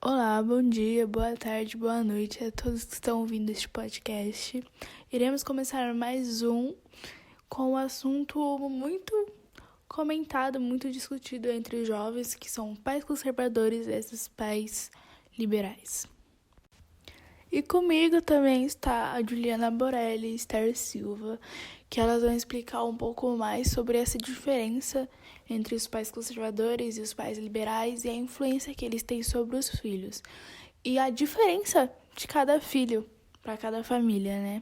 Olá, bom dia, boa tarde, boa noite a todos que estão ouvindo este podcast. Iremos começar mais um com um assunto muito comentado, muito discutido entre os jovens, que são pais conservadores e esses pais liberais. E comigo também está a Juliana Borelli e Esther Silva, que elas vão explicar um pouco mais sobre essa diferença entre os pais conservadores e os pais liberais e a influência que eles têm sobre os filhos. E a diferença de cada filho para cada família, né?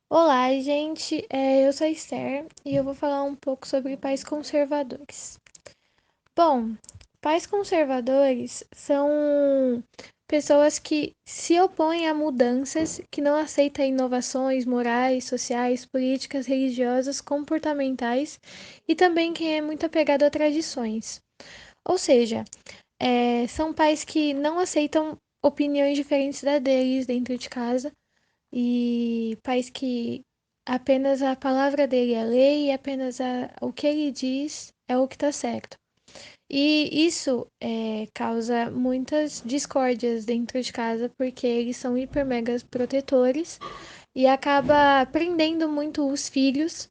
Olá, gente. Eu sou a Esther e eu vou falar um pouco sobre pais conservadores. Bom, pais conservadores são pessoas que se opõem a mudanças, que não aceitam inovações morais, sociais, políticas, religiosas, comportamentais e também quem é muito apegado a tradições. Ou seja, são pais que não aceitam opiniões diferentes da deles dentro de casa e pais que apenas a palavra dele é lei e apenas o que ele diz é o que está certo. E isso causa muitas discórdias dentro de casa porque eles são hiper megas protetores e acaba prendendo muito os filhos,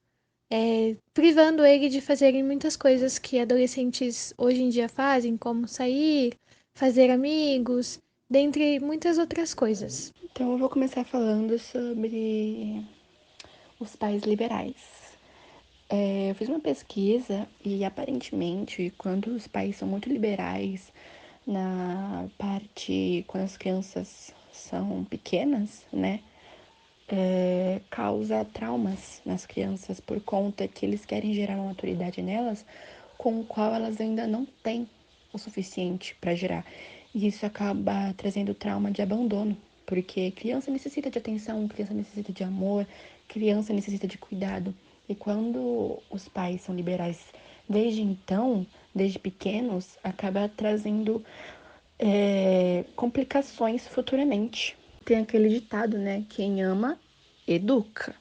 privando ele de fazerem muitas coisas que adolescentes hoje em dia fazem, como sair, fazer amigos, dentre muitas outras coisas. Então, eu vou começar falando sobre os pais liberais. Eu fiz uma pesquisa e, aparentemente, quando os pais são muito liberais na parte quando as crianças são pequenas, né, causa traumas nas crianças por conta que eles querem gerar uma maturidade nelas com o qual elas ainda não têm o suficiente para gerar. E isso acaba trazendo trauma de abandono, porque criança necessita de atenção, criança necessita de amor, criança necessita de cuidado. E quando os pais são liberais desde então, desde pequenos, acaba trazendo complicações futuramente. Tem aquele ditado, né? Quem ama, educa.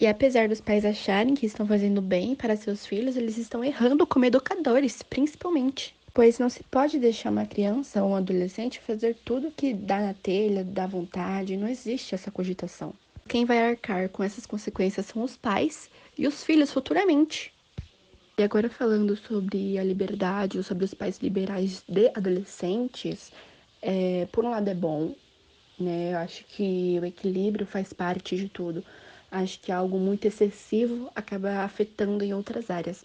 E apesar dos pais acharem que estão fazendo bem para seus filhos, eles estão errando como educadores, principalmente. Pois não se pode deixar uma criança ou um adolescente fazer tudo que dá na telha, dá vontade, não existe essa cogitação. Quem vai arcar com essas consequências são os pais e os filhos futuramente. E agora falando sobre a liberdade ou sobre os pais liberais de adolescentes, por um lado é bom, né? Eu acho que o equilíbrio faz parte de tudo. Acho que algo muito excessivo acaba afetando em outras áreas.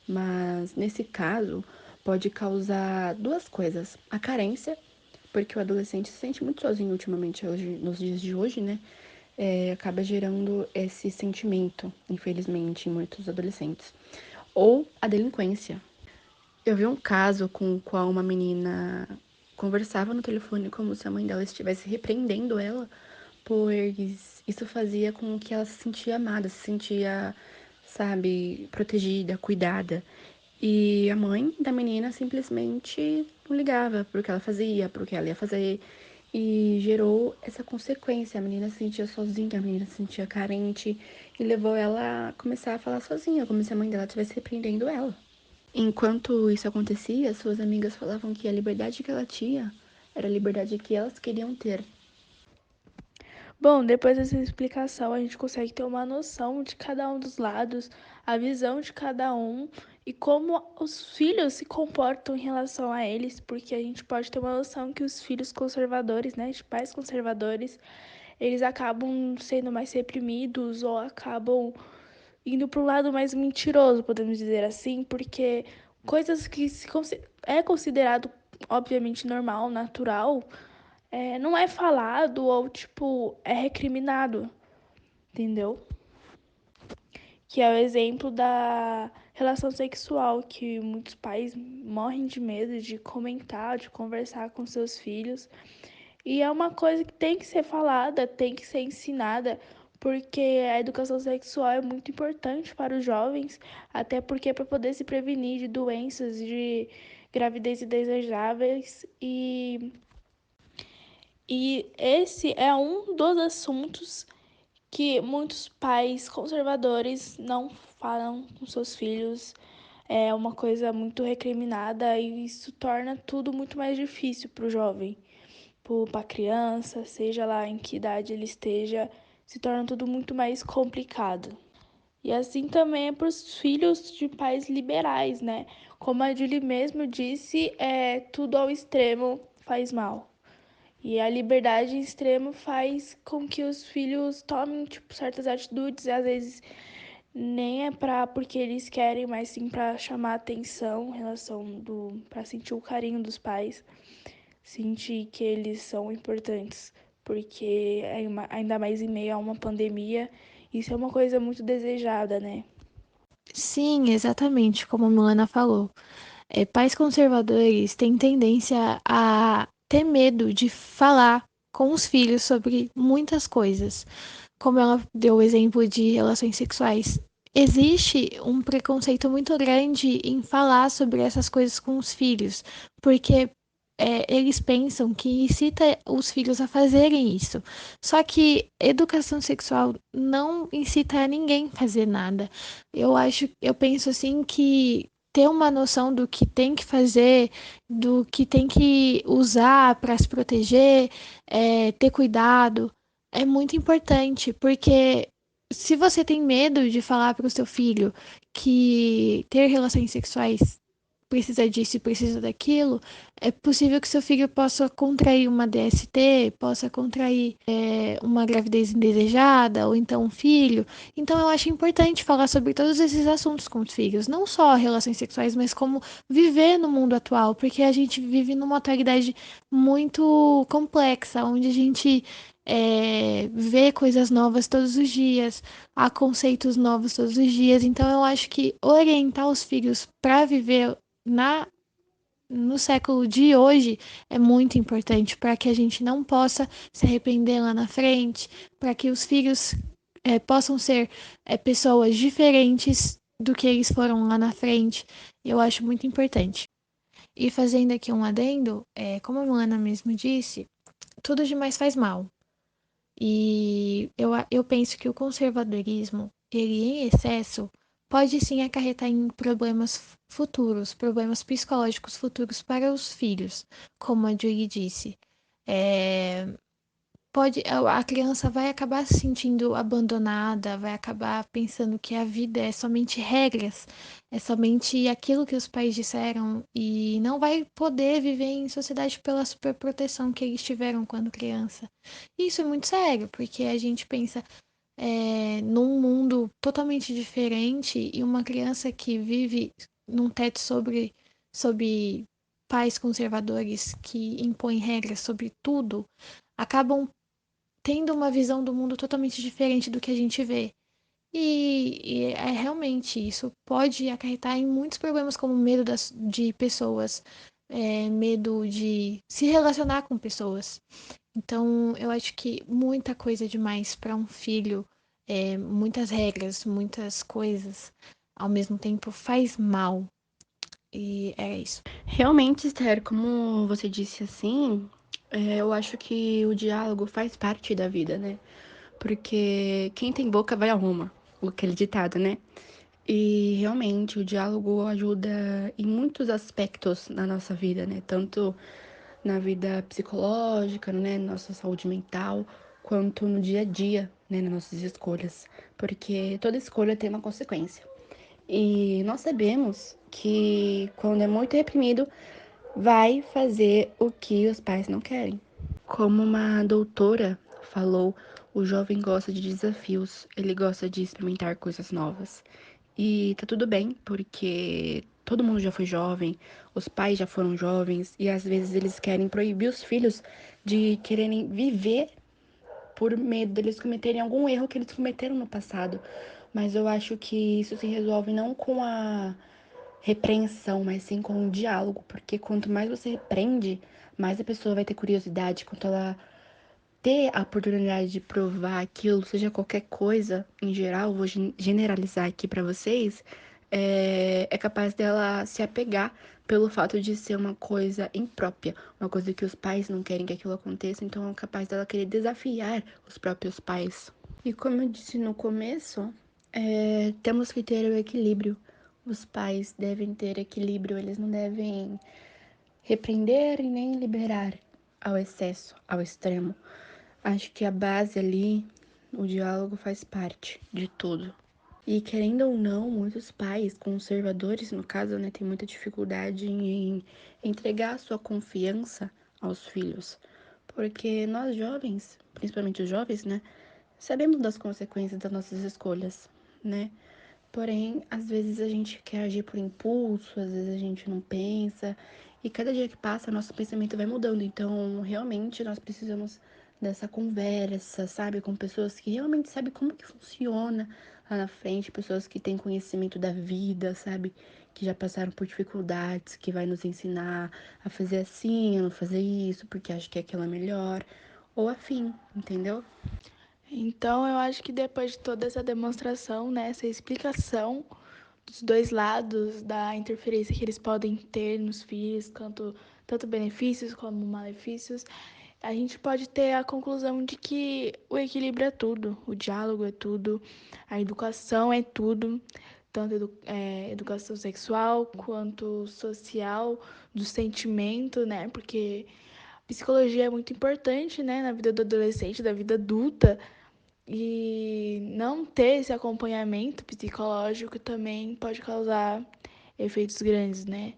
Mas nesse caso, pode causar duas coisas. A carência, porque o adolescente se sente muito sozinho ultimamente, hoje, nos dias de hoje, né? Acaba gerando esse sentimento, infelizmente, em muitos adolescentes. Ou a delinquência. Eu vi um caso com o qual uma menina conversava no telefone como se a mãe dela estivesse repreendendo ela, pois isso fazia com que ela se sentia amada, se sentia, sabe, protegida, cuidada. E a mãe da menina simplesmente não ligava pro que ela fazia, pro que ela ia fazer. E gerou essa consequência. A menina se sentia sozinha, a menina se sentia carente e levou ela a começar a falar sozinha, como se a mãe dela estivesse repreendendo ela. Enquanto isso acontecia, suas amigas falavam que a liberdade que ela tinha era a liberdade que elas queriam ter. Bom, depois dessa explicação, a gente consegue ter uma noção de cada um dos lados, a visão de cada um e como os filhos se comportam em relação a eles, porque a gente pode ter uma noção que os filhos conservadores, né, de pais conservadores, eles acabam sendo mais reprimidos ou acabam indo para o lado mais mentiroso, podemos dizer assim, porque coisas que é considerado obviamente normal, natural, não é falado ou, tipo, é recriminado, entendeu? Que é o exemplo da relação sexual, que muitos pais morrem de medo de comentar, de conversar com seus filhos. E é uma coisa que tem que ser falada, tem que ser ensinada, porque a educação sexual é muito importante para os jovens, até porque é para poder se prevenir de doenças, de gravidez indesejáveis e esse é um dos assuntos que muitos pais conservadores não falam com seus filhos, é uma coisa muito recriminada e isso torna tudo muito mais difícil para o jovem, para a criança, seja lá em que idade ele esteja, se torna tudo muito mais complicado. E assim também é para os filhos de pais liberais, né? Como a Julie mesmo disse, tudo ao extremo faz mal. E a liberdade em extremo faz com que os filhos tomem, tipo, certas atitudes, e às vezes nem é porque eles querem, mas sim para chamar atenção em relação para sentir o carinho dos pais, sentir que eles são importantes, porque ainda mais em meio a uma pandemia, isso é uma coisa muito desejada, né? Sim, exatamente, como a Milena falou. Pais conservadores têm tendência a ter medo de falar com os filhos sobre muitas coisas, como ela deu o exemplo de relações sexuais. Existe um preconceito muito grande em falar sobre essas coisas com os filhos, porque eles pensam que incita os filhos a fazerem isso. Só que educação sexual não incita ninguém a fazer nada. Eu penso assim que ter uma noção do que tem que fazer, do que tem que usar para se proteger, ter cuidado, é muito importante, porque se você tem medo de falar para o seu filho que ter relações sexuais precisa disso e precisa daquilo, é possível que seu filho possa contrair uma DST, possa contrair uma gravidez indesejada, ou então um filho. Então eu acho importante falar sobre todos esses assuntos com os filhos, não só relações sexuais, mas como viver no mundo atual, porque a gente vive numa atualidade muito complexa, onde a gente vê coisas novas todos os dias, há conceitos novos todos os dias. Então eu acho que orientar os filhos para viver na no século de hoje é muito importante para que a gente não possa se arrepender lá na frente, para que os filhos possam ser pessoas diferentes do que eles foram lá na frente. Eu acho muito importante. E fazendo aqui um adendo, como a Milana mesmo disse, tudo demais faz mal. E eu penso que o conservadorismo, ele em excesso, pode sim acarretar em problemas futuros, problemas psicológicos futuros para os filhos, como a Julie disse. É, a criança vai acabar se sentindo abandonada, vai acabar pensando que a vida é somente regras, é somente aquilo que os pais disseram e não vai poder viver em sociedade pela superproteção que eles tiveram quando criança. Isso é muito sério, porque a gente pensa num mundo totalmente diferente e uma criança que vive num teto sobre pais conservadores que impõem regras sobre tudo, acabam tendo uma visão do mundo totalmente diferente do que a gente vê. E é realmente isso pode acarretar em muitos problemas, como medo de pessoas, medo de se relacionar com pessoas. Então, eu acho que muita coisa demais para um filho, muitas regras, muitas coisas, ao mesmo tempo faz mal. E é isso. Realmente, Esther, como você disse assim, eu acho que o diálogo faz parte da vida, né? Porque quem tem boca vai a Roma, aquele ditado, né? E realmente o diálogo ajuda em muitos aspectos na nossa vida, né? Tanto na vida psicológica, né? Na nossa saúde mental, quanto no dia a dia, né? Nas nossas escolhas. Porque toda escolha tem uma consequência. E nós sabemos que quando é muito reprimido, vai fazer o que os pais não querem. Como uma doutora falou, o jovem gosta de desafios, ele gosta de experimentar coisas novas. E tá tudo bem, porque todo mundo já foi jovem, os pais já foram jovens, e às vezes eles querem proibir os filhos de quererem viver por medo deles cometerem algum erro que eles cometeram no passado. Mas eu acho que isso se resolve não com a repreensão, mas sim com o diálogo, porque quanto mais você repreende, mais a pessoa vai ter curiosidade, quanto ela ter a oportunidade de provar aquilo, seja qualquer coisa em geral, vou generalizar aqui para vocês, é capaz dela se apegar pelo fato de ser uma coisa imprópria, uma coisa que os pais não querem que aquilo aconteça, então é capaz dela querer desafiar os próprios pais. E como eu disse no começo, temos que ter o equilíbrio. Os pais devem ter equilíbrio, eles não devem repreender e nem liberar ao excesso, ao extremo. Acho que a base ali, o diálogo faz parte de tudo. E querendo ou não, muitos pais conservadores, no caso, né, têm muita dificuldade em entregar a sua confiança aos filhos. Porque nós jovens, principalmente os jovens, né, sabemos das consequências das nossas escolhas, né? Porém, às vezes a gente quer agir por impulso, às vezes a gente não pensa, e cada dia que passa, nosso pensamento vai mudando. Então, realmente, nós precisamos dessa conversa, sabe, com pessoas que realmente sabem como que funciona lá na frente, pessoas que têm conhecimento da vida, sabe, que já passaram por dificuldades, que vai nos ensinar a fazer assim, a não fazer isso, porque acha que aquilo é melhor, ou afim, entendeu? Então, eu acho que depois de toda essa demonstração, né, essa explicação dos dois lados, da interferência que eles podem ter nos filhos, tanto benefícios como malefícios, a gente pode ter a conclusão de que o equilíbrio é tudo, o diálogo é tudo, a educação é tudo, tanto educação sexual quanto social, do sentimento, né? Porque psicologia é muito importante, né, na vida do adolescente, da vida adulta, e não ter esse acompanhamento psicológico também pode causar efeitos grandes, né?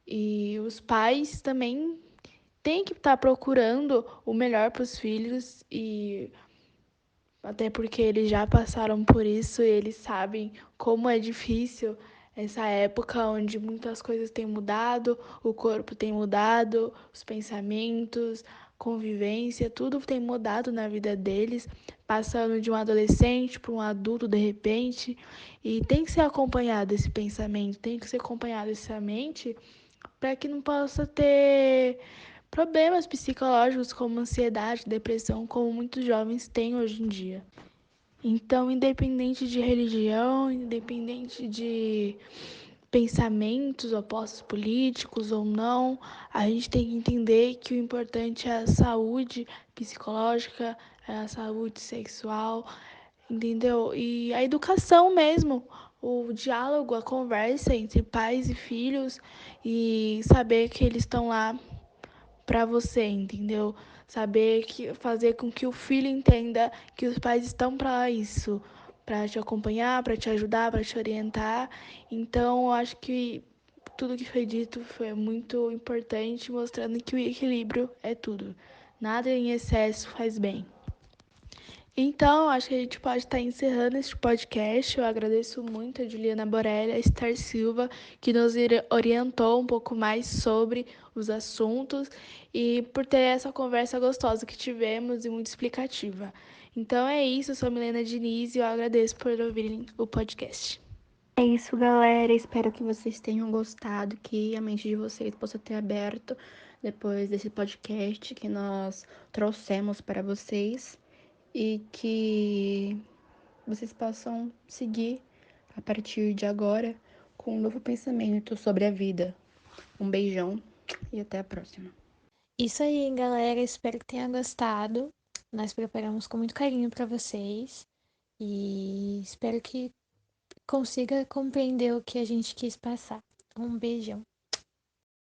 E os pais também têm que estar procurando o melhor para os filhos e até porque eles já passaram por isso e eles sabem como é difícil essa época onde muitas coisas têm mudado, o corpo tem mudado, os pensamentos, convivência, tudo tem mudado na vida deles, passando de um adolescente para um adulto de repente, e tem que ser acompanhado esse pensamento, tem que ser acompanhado essa mente para que não possa ter problemas psicológicos como ansiedade, depressão, como muitos jovens têm hoje em dia. Então, independente de religião, independente de pensamentos opostos políticos ou não, a gente tem que entender que o importante é a saúde psicológica, é a saúde sexual, entendeu? E a educação mesmo, o diálogo, a conversa entre pais e filhos e saber que eles estão lá para você, entendeu? Saber que fazer com que o filho entenda que os pais estão para isso, para te acompanhar, para te ajudar, para te orientar. Então, eu acho que tudo que foi dito foi muito importante, mostrando que o equilíbrio é tudo. Nada em excesso faz bem. Então, acho que a gente pode estar encerrando este podcast. Eu agradeço muito a Juliana Borelli, a Esther Silva, que nos orientou um pouco mais sobre os assuntos e por ter essa conversa gostosa que tivemos e muito explicativa. Então é isso, eu sou Milena Diniz e eu agradeço por ouvirem o podcast. É isso, galera. Espero que vocês tenham gostado, que a mente de vocês possa ter aberto depois desse podcast que nós trouxemos para vocês e que vocês possam seguir a partir de agora com um novo pensamento sobre a vida. Um beijão e até a próxima. Isso aí, galera. Espero que tenha gostado. Nós preparamos com muito carinho para vocês e espero que consiga compreender o que a gente quis passar. Um beijão.